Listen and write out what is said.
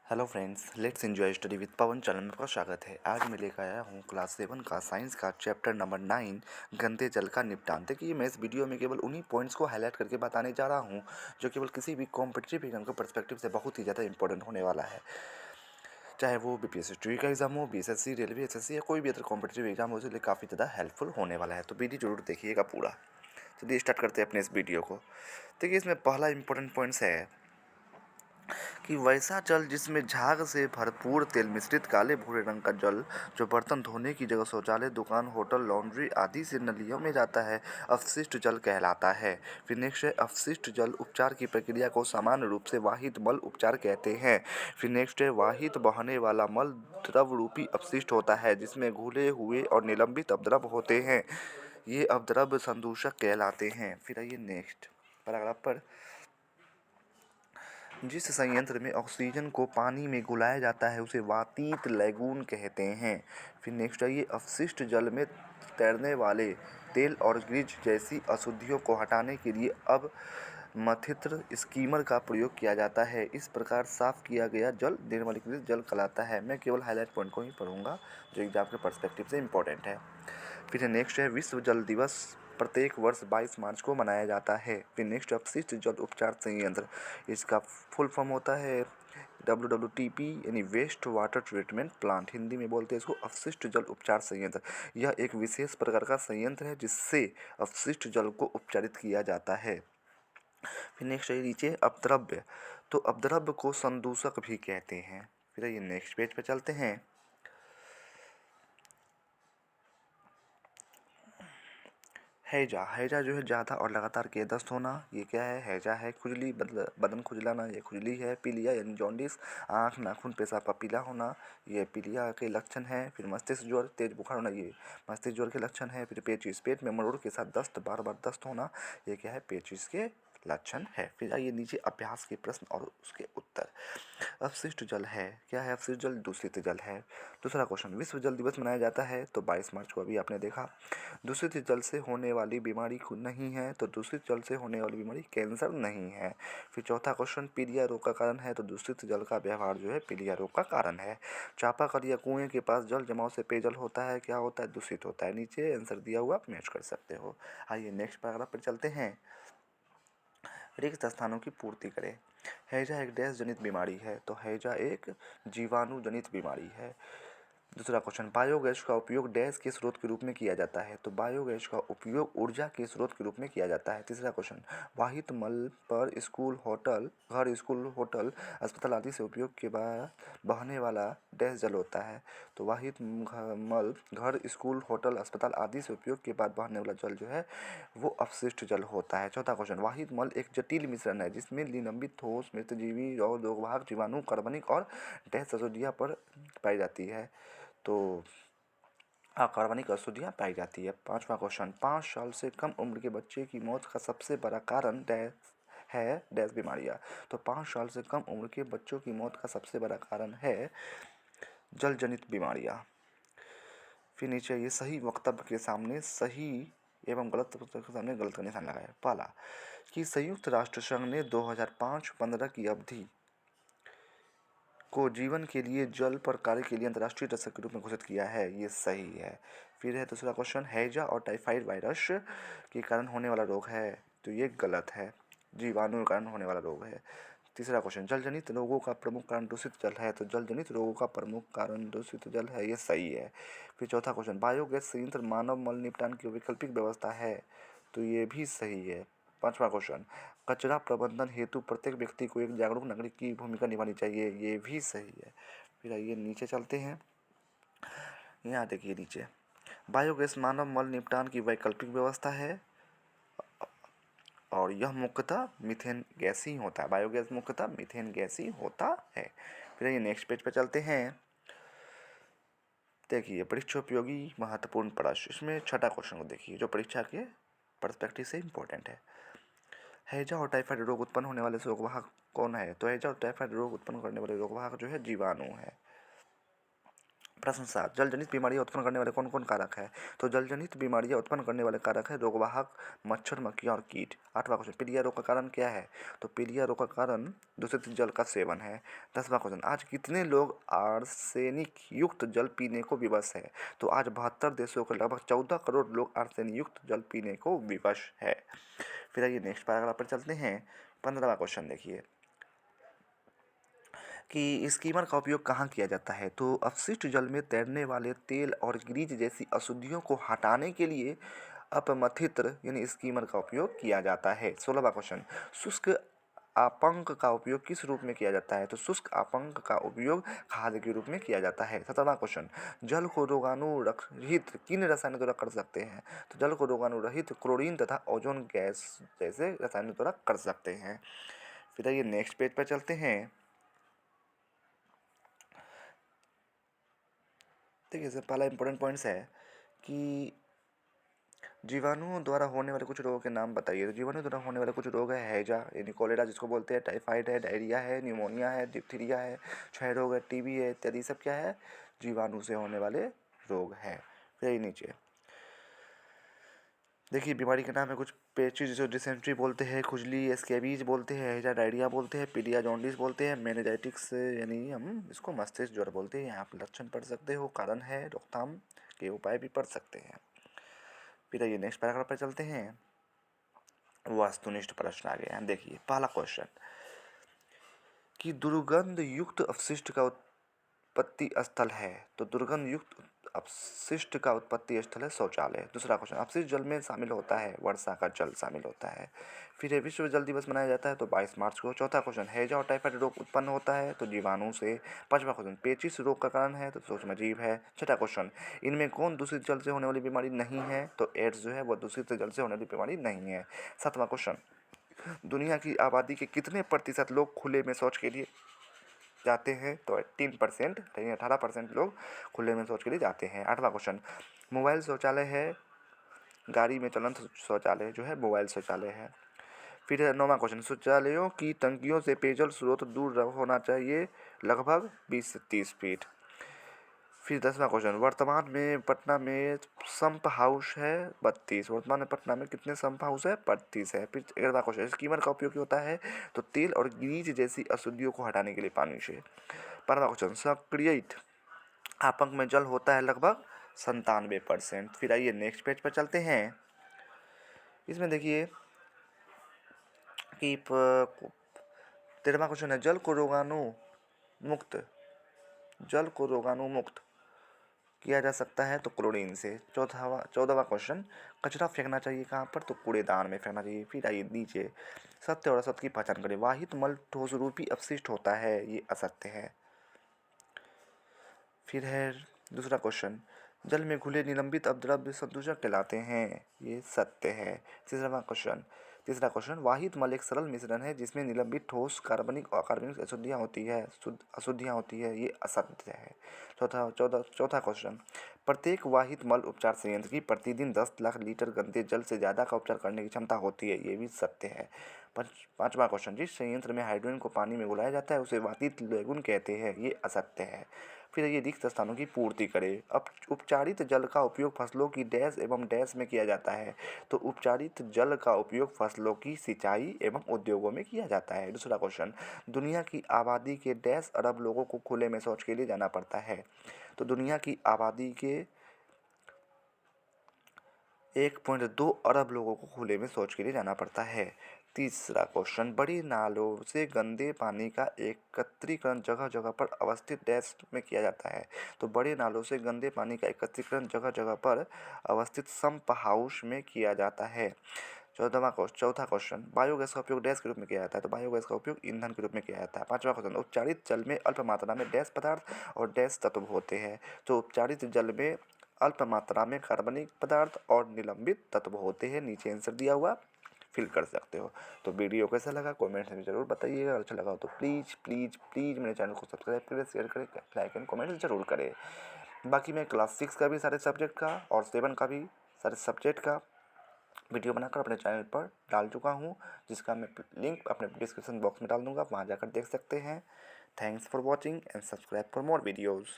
Hello friends, let's enjoy study with Pawan channel में आपका स्वागत है। आज मैं लेकर आया हूँ क्लास 7 का साइंस का चैप्टर नंबर 9 गंदे जल का निपटान। देखिए, मैं इस वीडियो में केवल उन्हीं पॉइंट्स को हाईलाइट करके बताने जा रहा हूँ जो केवल किसी भी कॉम्पिटिटिव एग्जाम के पर्सपेक्टिव से बहुत ही ज़्यादा इंपॉर्टेंट होने वाला है। चाहे वो बीपीएससी का एग्जाम हो, बीएसएससी, रेलवे, एसएससी या कोई भी अदर कॉम्पिटिटिव एग्जाम हो, उसके लिए काफ़ी ज़्यादा हेल्पफुल होने वाला है। तो वीडियो जरूर देखिएगा पूरा। चलिए स्टार्ट करते हैं अपने इस वीडियो को। देखिए, इसमें पहला इंपॉर्टेंट पॉइंट्स है कि वैसा जल जिसमें झाग से भरपूर तेल मिश्रित काले भूरे रंग का जल जो बर्तन धोने की जगह शौचालय, दुकान, होटल, लॉन्ड्री आदि से नलियों में जाता है, अपशिष्ट जल कहलाता है। फिर नेक्स्ट है, अपशिष्ट जल उपचार की प्रक्रिया को सामान्य रूप से वाहित मल उपचार कहते हैं। फिर नेक्स्ट है, वाहित बहने वाला मल द्रव रूपी अपशिष्ट होता है जिसमें घुले हुए और निलंबित अपद्रव होते हैं। ये अपद्रव संदूषक कहलाते हैं। फिर आइए नेक्स्ट पैराग्राफ पर। जिस संयंत्र में ऑक्सीजन को पानी में घुलाया जाता है उसे वातित लैगून कहते हैं। फिर नेक्स्ट आइए, अपशिष्ट जल में तैरने वाले तेल और ग्रीज जैसी अशुद्धियों को हटाने के लिए अब मथित्र स्कीमर का प्रयोग किया जाता है। इस प्रकार साफ किया गया जल निर्मलीकृत जल कहलाता है। मैं केवल हाईलाइट पॉइंट को ही पढ़ूंगा जो एग्जाम के पर्सपेक्टिव से इम्पोर्टेंट है। फिर नेक्स्ट है, विश्व जल दिवस प्रत्येक वर्ष 22 मार्च को मनाया जाता है। फिर नेक्स्ट, अपशिष्ट जल उपचार संयंत्र, इसका फुल फॉर्म होता है WWTP यानी waste water treatment plant. Hindi में बोलते हैं इसको अपशिष्ट जल उपचार संयंत्र। यह एक विशेष प्रकार का संयंत्र है जिससे अपशिष्ट जल को उपचारित किया जाता है। फिर नेक्स्ट है नीचे, अपद्रव्य, तो अपद्रव्य को संदूषक भी कहते हैं। फिर ये नेक्स्ट पेज पे चलते हैं। हैजा, हैजा जो है ज़्यादा और लगातार के दस्त होना, ये क्या है? हैजा है। खुजली, बदन खुजलाना, ये खुजली है। पीलिया यानी जॉन्डिस, आँख, नाखून, पेशाब का पीला होना, ये पीलिया के लक्षण है। फिर मस्तिष्क ज्वर, तेज बुखार होना, ये मस्तिष्क ज्वर के लक्षण है। फिर पेचिश, पेट में मरोड़ के साथ दस्त, बार बार दस्त होना, ये क्या है? पेचिश के लक्षण है। फिर आइए नीचे अभ्यास के प्रश्न और उसके उत्तर। अपशिष्ट जल है, क्या है? अपशिष्ट जल दूषित जल है। दूसरा क्वेश्चन, विश्व जल दिवस मनाया जाता है तो 22 मार्च को, अभी आपने देखा। दूषित जल से होने वाली बीमारी नहीं है तो दूषित जल से होने वाली बीमारी कैंसर नहीं है। फिर चौथा क्वेश्चन, पीलिया रोग का कारण है तो दूषित जल का व्यवहार जो है पीलिया रोग का कारण है। चापाकल या कुएं के पास जल जमाव से पेयजल होता है, क्या होता है? दूषित होता है। नीचे आंसर दिया हुआ आप मैच कर सकते हो। आइए नेक्स्ट पैराग्राफ पर चलते हैं। रिक्त स्थानों की पूर्ति करें। हैजा एक डैश जनित बीमारी है तो हैजा एक जीवाणु जनित बीमारी है। दूसरा क्वेश्चन, बायोगैस का उपयोग डैश के स्रोत के रूप में किया जाता है तो बायोगैस का उपयोग ऊर्जा के स्रोत के रूप में किया जाता है। तीसरा क्वेश्चन, वाहित मल पर स्कूल, होटल, घर, स्कूल, होटल, अस्पताल आदि से उपयोग के बाद बहने वाला डैश जल होता है तो वाहित मल घर, स्कूल, होटल, अस्पताल आदि से उपयोग के बाद बहने वाला जल जो है वो अपशिष्ट जल होता है। चौथा क्वेश्चन, वाहित मल एक जटिल मिश्रण है जिसमें निलंबित ठोस, मृतजीवी और दोगभाग जीवाणु, कार्बनिक और डैश अशुद्धियाँ पर पाई जाती है तो कार्बनिक अशुद्धियाँ पाई जाती है। पांचवा क्वेश्चन, 5 साल से कम उम्र के बच्चे की मौत का सबसे बड़ा कारण डैश है डैश बीमारियाँ। तो 5 साल से कम उम्र के बच्चों की मौत का सबसे बड़ा कारण है जल जनित बीमारियाँ। फिर नीचे ये सही वक्तव्य के सामने सही एवं गलत वक्तव्य के सामने गलत का निशान लगाया। पहला, कि संयुक्त राष्ट्र संघ ने 2005-15 की अवधि को जीवन के लिए जल पर कार्य के लिए अंतर्राष्ट्रीय दशक के रूप में घोषित किया है, ये सही है। फिर है दूसरा क्वेश्चन, हैजा और टाइफाइड वायरस के कारण होने वाला रोग है तो ये गलत है, जीवाणु के कारण होने वाला रोग है। तीसरा क्वेश्चन, जल जनित रोगों का प्रमुख कारण दूषित जल है तो जल जनित रोगों का प्रमुख कारण दूषित जल है, ये सही है। फिर चौथा क्वेश्चन, बायोगैस संयंत्र मानव मल निपटान की वैकल्पिक व्यवस्था है तो ये भी सही है। पांचवा क्वेश्चन, कचरा प्रबंधन हेतु प्रत्येक व्यक्ति को एक जागरूक नागरिक की भूमिका निभानी चाहिए, ये भी सही है। फिर आइए नीचे चलते हैं। यहाँ देखिए नीचे, बायोगैस मानव मल निपटान की वैकल्पिक व्यवस्था है और यह मुख्यतः मीथेन गैस ही होता है। बायोगैस मुख्यतः मीथेन गैस ही होता है। फिर आइए नेक्स्ट पेज पर चलते हैं। देखिए, परीक्षा उपयोगी महत्वपूर्ण प्रश्न, इसमें छठा क्वेश्चन को देखिए जो परीक्षा के पर्सपेक्टिव से इम्पोर्टेंट है। हैजा और टाइफाइड रोग उत्पन्न होने वाले रोगवाहक कौन है? तो हैजा और टाइफाइड रोग उत्पन्न करने वाले रोगवाहक जो है जीवाणु है। प्रश्न 7, जल जनित बीमारियां उत्पन्न करने वाले कौन कौन कारक है? तो जल जनित बीमारियां उत्पन्न करने वाले कारक है रोगवाहक, मच्छर, मक्खियां और कीट। 8वां क्वेश्चन, पीलिया रोग का कारण क्या है? तो पीलिया रोग का कारण दूषित जल का सेवन है। 10वां क्वेश्चन, आज कितने लोग आर्सेनिक युक्त जल पीने को विवश है? तो आज 72 देशों के लगभग 14 करोड़ लोग आर्सेनिक युक्त जल पीने को विवश है। फिर आइए नेक्स्ट पैराग्राफ पर चलते हैं। 15वां क्वेश्चन देखिए कि स्कीमर का उपयोग कहाँ किया जाता है? तो अपशिष्ट जल में तैरने वाले तेल और ग्रीज जैसी अशुद्धियों को हटाने के लिए अपमथित यानी स्कीमर का उपयोग किया जाता है। 16वां क्वेश्चन, शुष्क आपंक का उपयोग किस रूप में किया जाता है? तो शुष्क आपंक का उपयोग खाद के रूप में किया जाता है। 17वां क्वेश्चन, जल को रोगाणु रहित किन रसायनों द्वारा कर सकते हैं? तो जल को रोगाणु रहित क्लोरीन तथा ओजोन गैस जैसे रसायनों द्वारा कर सकते हैं। फिर आइए नेक्स्ट पेज पर चलते हैं। देखिए सर, पहला इंपॉर्टेंट पॉइंट्स है कि जीवाणुओं द्वारा होने वाले कुछ रोगों के नाम बताइए। तो जीवाणु द्वारा होने वाले कुछ रोग है हैजा यानी कोलेरा जिसको बोलते हैं, टाइफाइड है, डायरिया है, न्यूमोनिया है, डिप्थीरिया है, क्षय रोग है, टीबी है इत्यादि सब क्या है? जीवाणु से होने वाले रोग है। फिर ये नीचे देखिए बीमारी के नाम है कुछ पेचिस जिसे डिसेंट्री बोलते हैं, खुजली स्कैबीज बोलते हैं, हैजा डायरिया बोलते हैं, पीलिया जॉन्डिस बोलते हैं, मेनिंजाइटिस यानी हम इसको मस्तिष्क ज्वर बोलते हैं। यहाँ आप लक्षण पढ़ सकते हो, कारण है, रोकथाम के उपाय भी पढ़ सकते हैं। फिर आइए नेक्स्ट पैराग्राफ पर चलते हैं। वस्तुनिष्ठ प्रश्न आ गए हैं। देखिए पहला क्वेश्चन कि दुर्गंध युक्त अपशिष्ट का उत्पत्ति स्थल है? तो दुर्गंध युक्त अपशिष्ट का उत्पत्ति स्थल है शौचालय। दूसरा क्वेश्चन, अपशिष्ट जल में शामिल होता है, वर्षा का जल शामिल होता है। फिर विश्व जल दिवस मनाया जाता है तो 22 मार्च को। चौथा क्वेश्चन, हैजा और टाइफाइड रोग उत्पन्न होता है तो जीवाणु से। पांचवा क्वेश्चन, पेचिस रोग का कारण है तो सूक्ष्मजीव है। छठा क्वेश्चन, इनमें कौन दूषित जल से होने वाली बीमारी नहीं है? तो एड्स जो है वो दूषित जल से होने वाली बीमारी नहीं है। सातवां क्वेश्चन, दुनिया की आबादी के कितने प्रतिशत लोग खुले में शौच के लिए जाते हैं? तो 18% यानी 18% लोग खुले में शौच के लिए जाते हैं। आठवां क्वेश्चन, मोबाइल शौचालय है, गाड़ी में चलंत शौचालय जो है मोबाइल शौचालय है। फिर 9वां क्वेश्चन, शौचालयों की टंकियों से पेयजल स्रोत दूर होना चाहिए लगभग 20 से 30 फीट। फिर 10वां क्वेश्चन, वर्तमान में पटना में संप हाउस है 32। वर्तमान में पटना में कितने संप हाउस है? 32 है। फिर 11वां क्वेश्चन, स्कीमर का उपयोग होता है तो तेल और ग्रीज जैसी अशुद्धियों को हटाने के लिए पानी से। 12वां क्वेश्चन, सक्रिय आपंक में जल होता है लगभग 97%। फिर आइए नेक्स्ट पेज पर चलते हैं। इसमें देखिए कि 13वां क्वेश्चन है, जल को रोगाणु मुक्त किया जा सकता है तो क्लोरीन से। 14वां क्वेश्चन, कचरा फेंकना चाहिए कहाँ पर? तो कूड़ेदान में फेंकना चाहिए। फिर आइए नीचे, सत्य और असत्य की पहचान करें। वाहित मल ठोस रूपी अपशिष्ट होता है, ये असत्य है। फिर है दूसरा क्वेश्चन, जल में घुले निलंबित अपद्रव्य संदूषक कहलाते हैं, ये सत्य है। तीसरा क्वेश्चन, वाहित मल एक सरल मिश्रण है जिसमें निलंबित ठोस कार्बनिक और अकार्बनिक अशुद्धियाँ होती है, ये असत्य है। चौथा क्वेश्चन, प्रत्येक वाहित मल उपचार संयंत्र की प्रतिदिन 10 लाख लीटर गंदे जल से ज़्यादा का उपचार करने की क्षमता होती है, ये भी सत्य है। पांचवा क्वेश्चन, जिस संयंत्र में हाइड्रोजन को पानी में घुलाया जाता है उसे वातित लैगून कहते हैं, ये असत्य है। फिर ये रिक्त स्थानों की पूर्ति करें। अब उपचारित जल का उपयोग फसलों की डैश एवं डैश में किया जाता है, तो उपचारित जल का उपयोग फसलों की सिंचाई एवं उद्योगों में किया जाता है। दूसरा क्वेश्चन, दुनिया की आबादी के डैश अरब लोगों को खुले में शौच के लिए जाना पड़ता है? तो दुनिया की आबादी के 1.2 अरब लोगों को खुले में शौच के लिए जाना पड़ता है। तीसरा क्वेश्चन, बड़ी नालों से गंदे पानी का एकत्रीकरण जगह जगह पर अवस्थित डैश में किया जाता है? तो बड़े नालों से गंदे पानी का एकत्रीकरण जगह जगह पर अवस्थित सम्प हाउस में किया जाता है। चौथा क्वेश्चन, बायोगैस का उपयोग डैश के रूप में किया जाता है? तो बायोगैस का उपयोग ईंधन के रूप में किया जाता है। पांचवा क्वेश्चन, उपचारित जल में अल्प मात्रा में डैश पदार्थ और डैश तत्व होते हैं? तो उपचारित जल में अल्प मात्रा में कार्बनिक पदार्थ और निलंबित तत्व होते हैं। नीचे आंसर दिया हुआ फिल कर सकते हो। तो वीडियो कैसा लगा कमेंट में ज़रूर बताइएगा। अगर अच्छा लगा तो प्लीज़ प्लीज़ प्लीज़ मेरे चैनल को सब्सक्राइब करें, शेयर करें, लाइक एंड कमेंट ज़रूर करें। बाकी मैं क्लास 6 का भी सारे सब्जेक्ट का और 7 का भी सारे सब्जेक्ट का वीडियो बनाकर अपने चैनल पर डाल चुका हूँ, जिसका मैं लिंक अपने डिस्क्रिप्शन बॉक्स में डाल दूँगा, वहाँ जाकर देख सकते हैं। Thanks for watching and subscribe for more videos.